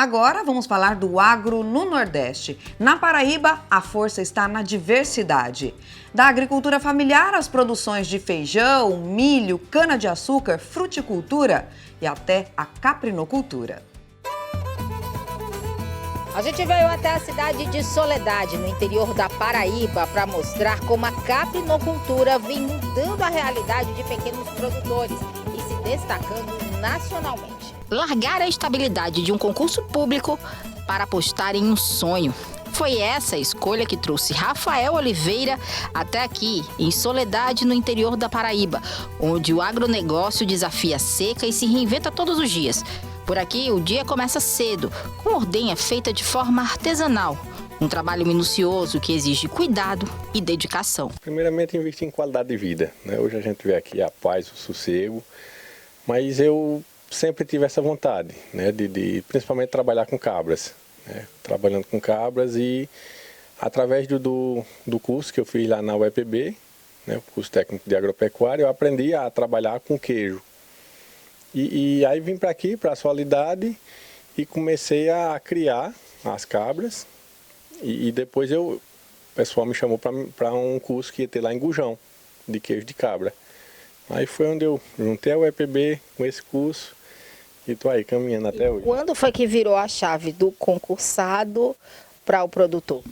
Agora vamos falar do agro no Nordeste. Na Paraíba, a força está na diversidade. Da agricultura familiar às produções de feijão, milho, cana-de-açúcar, fruticultura e até a caprinocultura. A gente veio até a cidade de Soledade, no interior da Paraíba, para mostrar como a caprinocultura vem mudando a realidade de pequenos produtores e se destacando nacionalmente. Largar a estabilidade de um concurso público para apostar em um sonho. Foi essa a escolha que trouxe Rafael Oliveira até aqui, em Soledade, no interior da Paraíba, onde o agronegócio desafia a seca e se reinventa todos os dias. Por aqui, o dia começa cedo, com ordenha feita de forma artesanal. Um trabalho minucioso que exige cuidado e dedicação. Primeiramente, investir em qualidade de vida, né? Hoje a gente vê aqui a paz, o sossego, mas eu sempre tive essa vontade, né, de principalmente trabalhar com cabras, né, trabalhando com cabras e através do curso que eu fiz lá na UEPB, né, o curso técnico de agropecuária, eu aprendi a trabalhar com queijo. E aí vim para aqui, para a Soledade, e comecei a criar as cabras e depois o pessoal me chamou para um curso que ia ter lá em Gujão, de queijo de cabra. Aí foi onde eu juntei a UEPB com esse curso e estou aí caminhando até hoje. Quando foi que virou a chave do concursado para o produtor?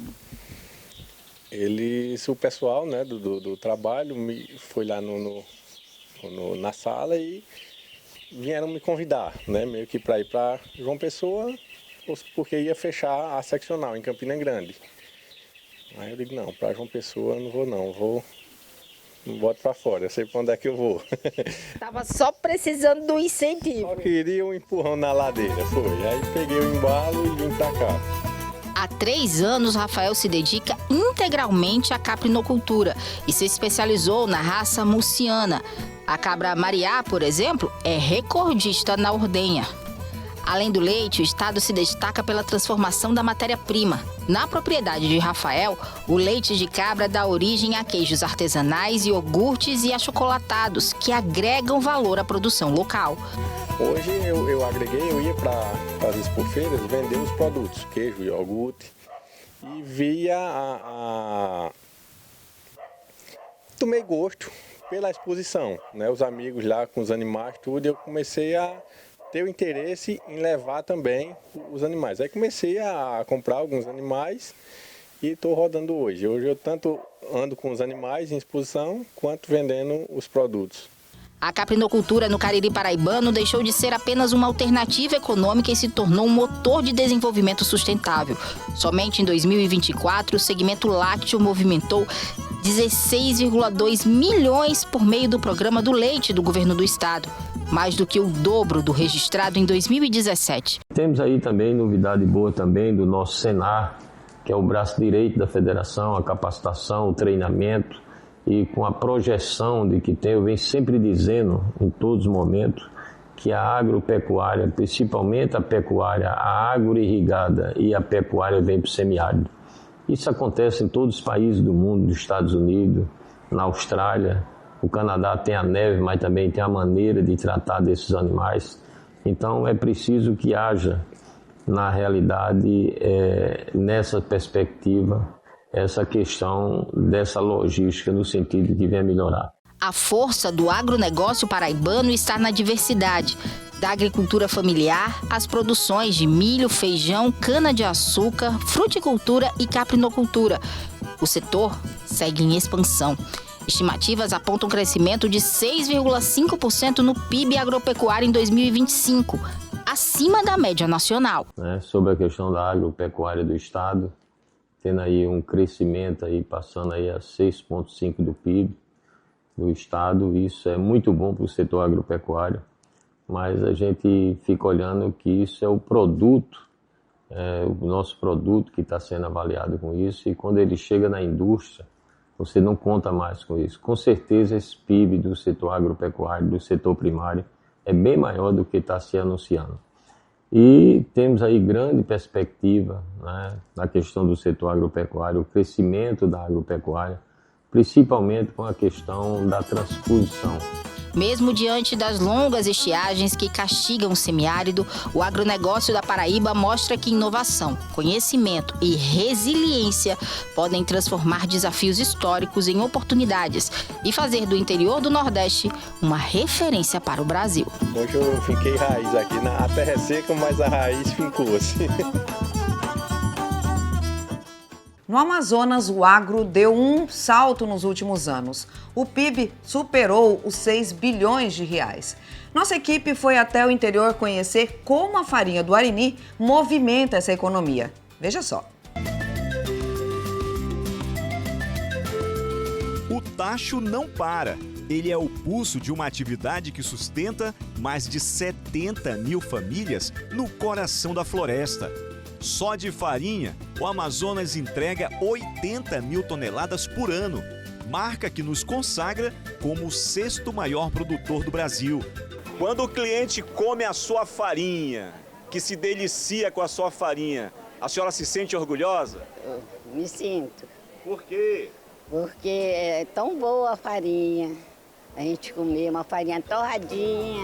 O pessoal, né, do trabalho foi lá na sala e vieram me convidar, né, meio que para ir para João Pessoa, porque ia fechar a seccional em Campina Grande. Aí eu digo, não, para João Pessoa eu não vou boto para fora, eu sei para onde é que eu vou. Tava só precisando do incentivo. Só queria um empurrão na ladeira, foi. Aí peguei o embalo e vim para cá. Há 3 anos, Rafael se dedica integralmente à caprinocultura e se especializou na raça muciana. A cabra Mariá, por exemplo, é recordista na ordenha. Além do leite, o estado se destaca pela transformação da matéria-prima. Na propriedade de Rafael, o leite de cabra dá origem a queijos artesanais, iogurtes e achocolatados, que agregam valor à produção local. Hoje eu agreguei, eu ia para as expofeiras vender os produtos, queijo, iogurte, e via tomei gosto pela exposição, né? Os amigos lá com os animais, tudo, eu comecei a ter o interesse em levar também os animais. Aí comecei a comprar alguns animais e estou rodando hoje. Hoje eu tanto ando com os animais em exposição, quanto vendendo os produtos. A caprinocultura no Cariri paraibano deixou de ser apenas uma alternativa econômica e se tornou um motor de desenvolvimento sustentável. Somente em 2024, o segmento lácteo movimentou 16,2 milhões por meio do Programa do Leite do governo do estado, mais do que o dobro do registrado em 2017. Temos aí também novidade boa também do nosso Senar, que é o braço direito da federação, a capacitação, o treinamento e com a projeção de que eu venho sempre dizendo em todos os momentos que a agropecuária, principalmente a pecuária, a agroirrigada e a pecuária vem para o semiárido. Isso acontece em todos os países do mundo, nos Estados Unidos, na Austrália. O Canadá tem a neve, mas também tem a maneira de tratar desses animais. Então é preciso que haja, na realidade, nessa perspectiva, essa questão dessa logística no sentido de venha melhorar. A força do agronegócio paraibano está na diversidade. Da agricultura familiar às produções de milho, feijão, cana-de-açúcar, fruticultura e caprinocultura. O setor segue em expansão. Estimativas apontam um crescimento de 6,5% no PIB agropecuário em 2025, acima da média nacional. Sobre a questão da agropecuária do estado, tendo aí um crescimento aí, passando aí a 6,5% do PIB do estado, isso é muito bom para o setor agropecuário, mas a gente fica olhando que isso é o produto, o nosso produto que está sendo avaliado com isso, e quando ele chega na indústria, você não conta mais com isso. Com certeza esse PIB do setor agropecuário, do setor primário, é bem maior do que está se anunciando. E temos aí grande perspectiva, né, na questão do setor agropecuário, o crescimento da agropecuária, principalmente com a questão da transposição. Mesmo diante das longas estiagens que castigam o semiárido, o agronegócio da Paraíba mostra que inovação, conhecimento e resiliência podem transformar desafios históricos em oportunidades e fazer do interior do Nordeste uma referência para o Brasil. Hoje eu fiquei raiz aqui, a terra é seca, mas a raiz fincou-se. No Amazonas, o agro deu um salto nos últimos anos. O PIB superou os 6 bilhões de reais. Nossa equipe foi até o interior conhecer como a farinha do Arini movimenta essa economia. Veja só. O tacho não para. Ele é o pulso de uma atividade que sustenta mais de 70 mil famílias no coração da floresta. Só de farinha, o Amazonas entrega 80 mil toneladas por ano, marca que nos consagra como o 6º maior produtor do Brasil. Quando o cliente come a sua farinha, que se delicia com a sua farinha, a senhora se sente orgulhosa? Me sinto. Por quê? Porque é tão boa a farinha. A gente comer uma farinha torradinha.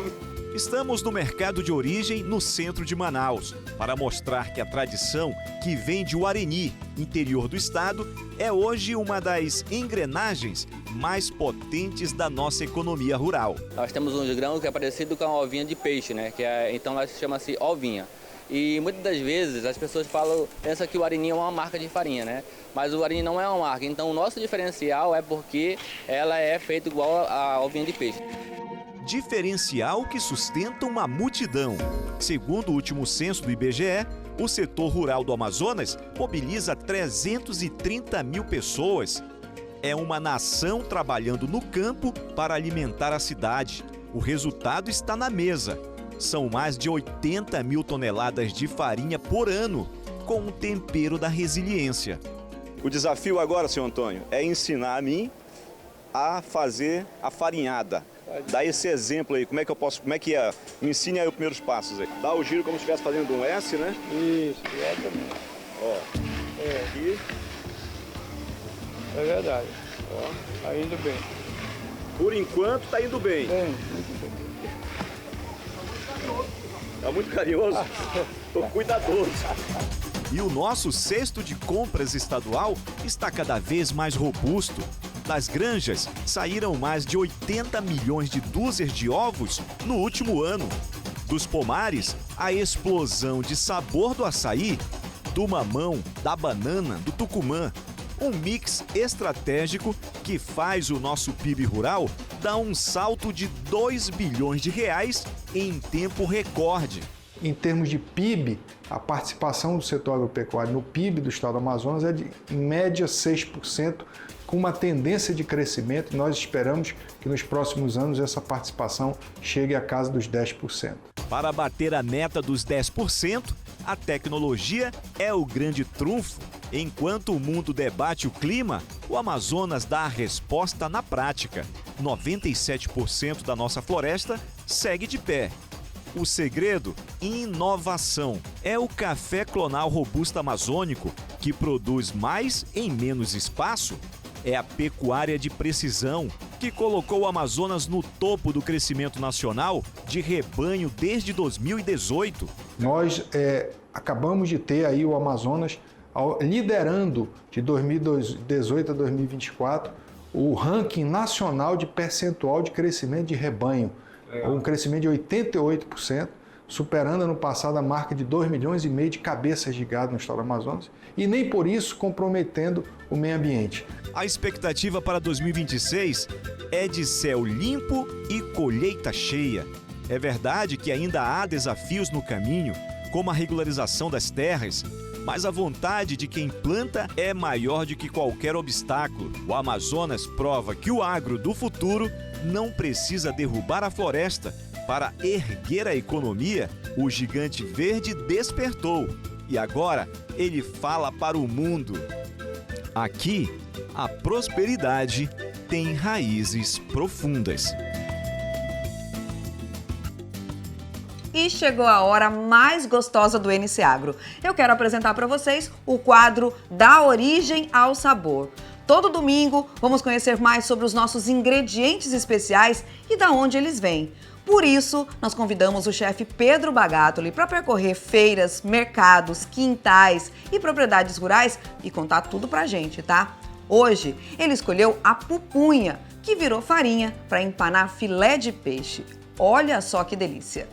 Estamos no mercado de origem, no centro de Manaus, para mostrar que a tradição que vem de Uareni, interior do estado, é hoje uma das engrenagens mais potentes da nossa economia rural. Nós temos um grão que é parecido com a ovinha de peixe, né? Então ela chama-se ovinha. E muitas das vezes as pessoas pensam que o Arini é uma marca de farinha, né? Mas o Arini não é uma marca. Então o nosso diferencial é porque ela é feita igual a ovinha de peixe. Diferencial que sustenta uma multidão. Segundo o último censo do IBGE, o setor rural do Amazonas mobiliza 330 mil pessoas. É uma nação trabalhando no campo para alimentar a cidade. O resultado está na mesa. São mais de 80 mil toneladas de farinha por ano, com o tempero da resiliência. O desafio agora, senhor Antônio, é ensinar a mim a fazer a farinhada. Dá esse exemplo aí, como é que é? Me ensine aí os primeiros passos aí. Dá o giro como se estivesse fazendo um S, né? Isso, exatamente. Ó, aqui. É verdade. Ó, tá indo bem. Por enquanto tá indo bem. Muito bem. Tá muito carinhoso? Tô cuidadoso. E o nosso cesto de compras estadual está cada vez mais robusto. Das granjas, saíram mais de 80 milhões de dúzias de ovos no último ano. Dos pomares, a explosão de sabor do açaí, do mamão, da banana, do tucumã. Um mix estratégico que faz o nosso PIB rural dar um salto de 2 bilhões de reais em tempo recorde. Em termos de PIB, a participação do setor agropecuário no PIB do estado do Amazonas é de, em média, 6%, com uma tendência de crescimento, e nós esperamos que nos próximos anos essa participação chegue à casa dos 10%. Para bater a meta dos 10%, a tecnologia é o grande trunfo. Enquanto o mundo debate o clima, o Amazonas dá a resposta na prática. 97% da nossa floresta segue de pé. O segredo? Inovação. É o café clonal robusto amazônico, que produz mais em menos espaço. É a pecuária de precisão, que colocou o Amazonas no topo do crescimento nacional de rebanho desde 2018. Nós acabamos de ter aí o Amazonas liderando de 2018 a 2024 o ranking nacional de percentual de crescimento de rebanho. Um crescimento de 88%, superando ano passado a marca de 2,5 milhões de cabeças de gado no estado do Amazonas, e nem por isso comprometendo o meio ambiente. A expectativa para 2026 é de céu limpo e colheita cheia. É verdade que ainda há desafios no caminho, como a regularização das terras, mas a vontade de quem planta é maior do que qualquer obstáculo. O Amazonas prova que o agro do futuro não precisa derrubar a floresta. Para erguer a economia, o gigante verde despertou e agora ele fala para o mundo. Aqui, a prosperidade tem raízes profundas. E chegou a hora mais gostosa do NC Agro. Eu quero apresentar para vocês o quadro Da Origem ao Sabor. Todo domingo vamos conhecer mais sobre os nossos ingredientes especiais e da onde eles vêm. Por isso, nós convidamos o chefe Pedro Bagatoli para percorrer feiras, mercados, quintais e propriedades rurais e contar tudo pra gente, tá? Hoje, ele escolheu a pupunha, que virou farinha para empanar filé de peixe. Olha só que delícia!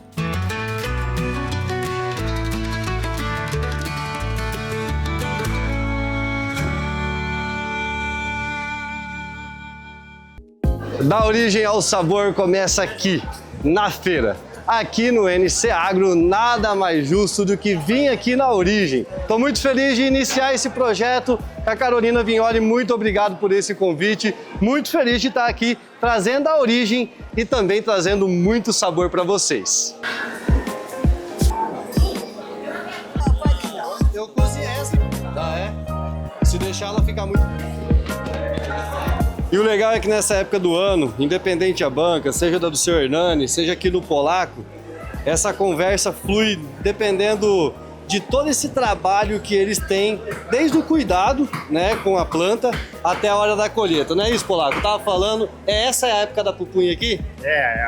Da origem ao sabor começa aqui, na feira. Aqui no NC Agro, nada mais justo do que vir aqui na origem. Estou muito feliz de iniciar esse projeto. A Carolina Vignoli, muito obrigado por esse convite. Muito feliz de estar aqui trazendo a origem e também trazendo muito sabor para vocês. Eu cozinhei essa, Se deixar ela ficar muito... E o legal é que nessa época do ano, independente a banca, seja da do seu Hernani, seja aqui do Polaco, essa conversa flui dependendo de todo esse trabalho que eles têm, desde o cuidado, né, com a planta até a hora da colheita. Não é isso, Polaco? Eu tava falando, essa é a época da pupunha aqui?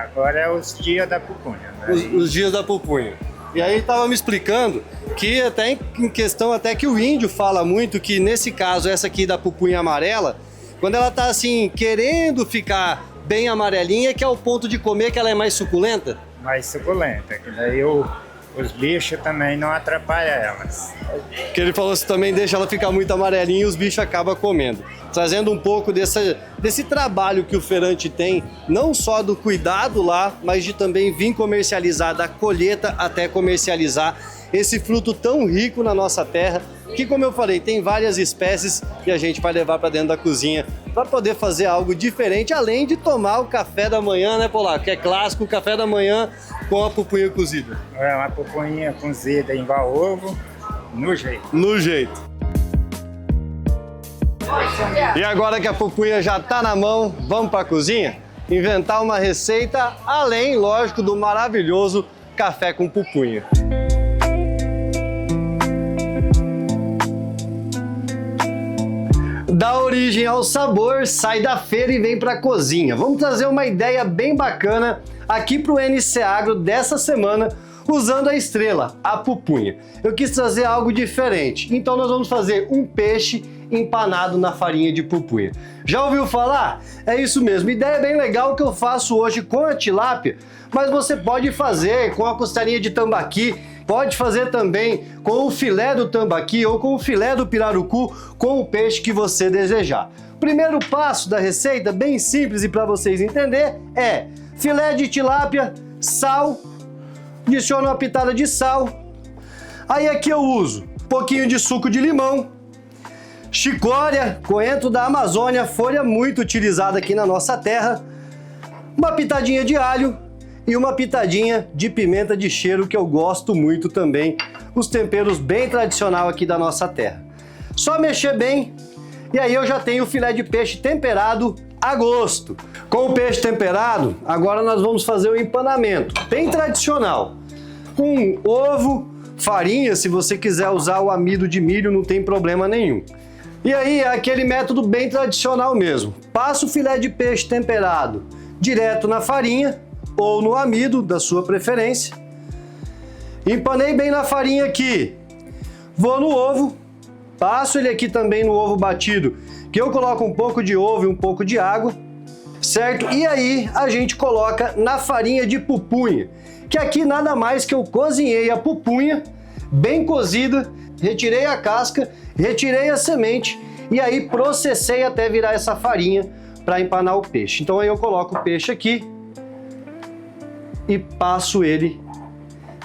Agora é os dias da pupunha. Né? Os dias da pupunha. E aí tava me explicando que até em questão até que o índio fala muito que nesse caso, essa aqui da pupunha amarela, quando ela tá assim, querendo ficar bem amarelinha, que é o ponto de comer, que ela é mais suculenta? Mais suculenta, que daí os bichos também não atrapalham elas. Que ele falou que também deixa ela ficar muito amarelinha e os bichos acabam comendo. Trazendo um pouco desse trabalho que o feirante tem, não só do cuidado lá, mas de também vir comercializar, da colheita até comercializar esse fruto tão rico na nossa terra, que, como eu falei, tem várias espécies e a gente vai levar para dentro da cozinha para poder fazer algo diferente, além de tomar o café da manhã, né, Polaco? Que é clássico, o café da manhã com a pupunha cozida. É uma pupunha cozida em ovo, no jeito. No jeito. E agora que a pupunha já tá na mão, vamos para a cozinha? Inventar uma receita, além, lógico, do maravilhoso café com pupunha. Da origem ao sabor, sai da feira e vem para a cozinha. Vamos trazer uma ideia bem bacana aqui para o NC Agro dessa semana, usando a estrela, a pupunha. Eu quis trazer algo diferente, então nós vamos fazer um peixe empanado na farinha de pupunha. Já ouviu falar? É isso mesmo, ideia bem legal que eu faço hoje com a tilápia, mas você pode fazer com a costelinha de tambaqui, pode fazer também com o filé do tambaqui ou com o filé do pirarucu, com o peixe que você desejar. Primeiro passo da receita, bem simples e para vocês entenderem, é filé de tilápia, sal, adiciono uma pitada de sal. Aí aqui eu uso um pouquinho de suco de limão, chicória, coentro da Amazônia, folha muito utilizada aqui na nossa terra, uma pitadinha de alho e uma pitadinha de pimenta de cheiro, que eu gosto muito também, os temperos bem tradicional aqui da nossa terra. Só mexer bem e aí eu já tenho o filé de peixe temperado a gosto. Com o peixe temperado, agora nós vamos fazer o empanamento, bem tradicional, com ovo, farinha, se você quiser usar o amido de milho não tem problema nenhum. E aí é aquele método bem tradicional mesmo, passa o filé de peixe temperado direto na farinha, ou no amido, da sua preferência. Empanei bem na farinha aqui. Vou no ovo, passo ele aqui também no ovo batido, que eu coloco um pouco de ovo e um pouco de água, certo? E aí a gente coloca na farinha de pupunha, que aqui nada mais que eu cozinhei a pupunha, bem cozida, retirei a casca, retirei a semente e aí processei até virar essa farinha para empanar o peixe. Então aí eu coloco o peixe aqui, e passo ele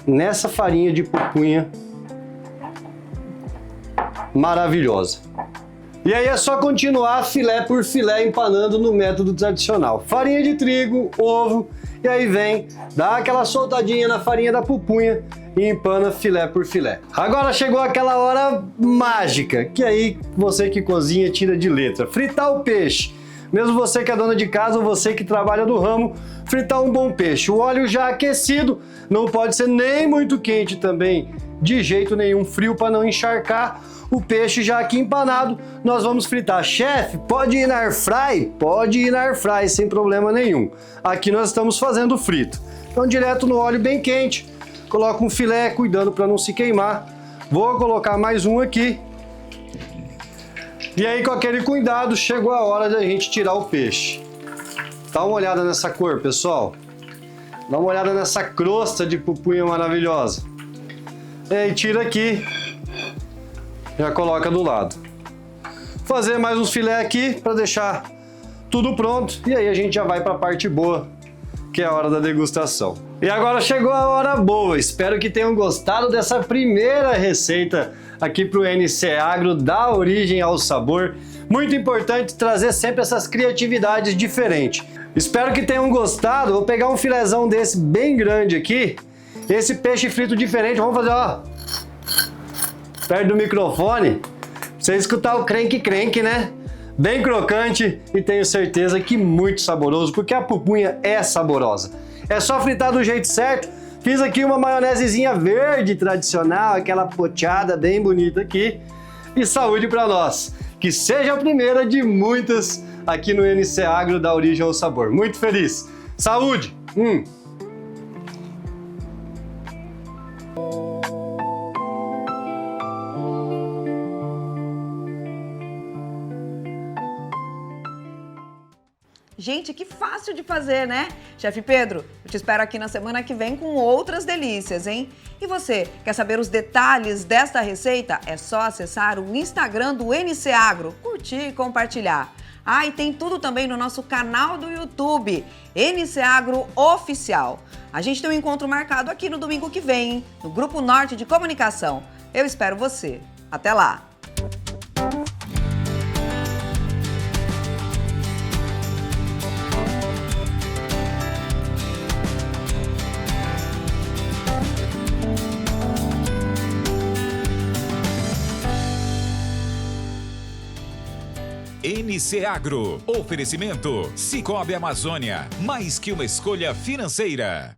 nessa farinha de pupunha maravilhosa. E aí é só continuar filé por filé empanando no método tradicional. Farinha de trigo, ovo, e aí vem, dá aquela soltadinha na farinha da pupunha e empana filé por filé. Agora chegou aquela hora mágica, que aí você que cozinha tira de letra. Fritar o peixe. Mesmo você que é dona de casa ou você que trabalha no ramo, fritar um bom peixe. O óleo já aquecido, não pode ser nem muito quente também, de jeito nenhum, frio para não encharcar. o peixe já aqui empanado, nós vamos fritar. Chefe, pode ir na air fry? Pode ir na air fry, sem problema nenhum. Aqui nós estamos fazendo frito. Então, direto no óleo bem quente, coloca um filé, cuidando para não se queimar. Vou colocar mais um aqui. E aí, com aquele cuidado, chegou a hora da gente tirar o peixe. Dá uma olhada nessa cor, pessoal. Dá uma olhada nessa crosta de pupunha maravilhosa. E aí, tira aqui. Já coloca do lado. Fazer mais uns filé aqui para deixar tudo pronto. E aí a gente já vai para a parte boa, que é a hora da degustação. E agora chegou a hora boa. Espero que tenham gostado dessa primeira receita aqui para o NC Agro, da origem ao sabor. Muito importante trazer sempre essas criatividades diferentes. Espero que tenham gostado. Vou pegar um filézão desse bem grande aqui. Esse peixe frito diferente. Vamos fazer, ó, perto do microfone, pra você escutar o crenque-crenque, né? Bem crocante e tenho certeza que muito saboroso, porque a pupunha é saborosa. É só fritar do jeito certo. Fiz aqui uma maionesezinha verde tradicional, aquela pochada bem bonita aqui. E saúde para nós. Que seja a primeira de muitas aqui no NC Agro, da origem ao sabor. Muito feliz. Saúde! Gente, que fácil de fazer, né? Chefe Pedro, eu te espero aqui na semana que vem com outras delícias, hein? E você, quer saber os detalhes desta receita? É só acessar o Instagram do NC Agro, curtir e compartilhar. Ah, e tem tudo também no nosso canal do YouTube, NC Agro Oficial. A gente tem um encontro marcado aqui no domingo que vem, hein? No Grupo Norte de Comunicação. Eu espero você. Até lá! NC Agro. Oferecimento Sicoob Amazônia. Mais que uma escolha financeira.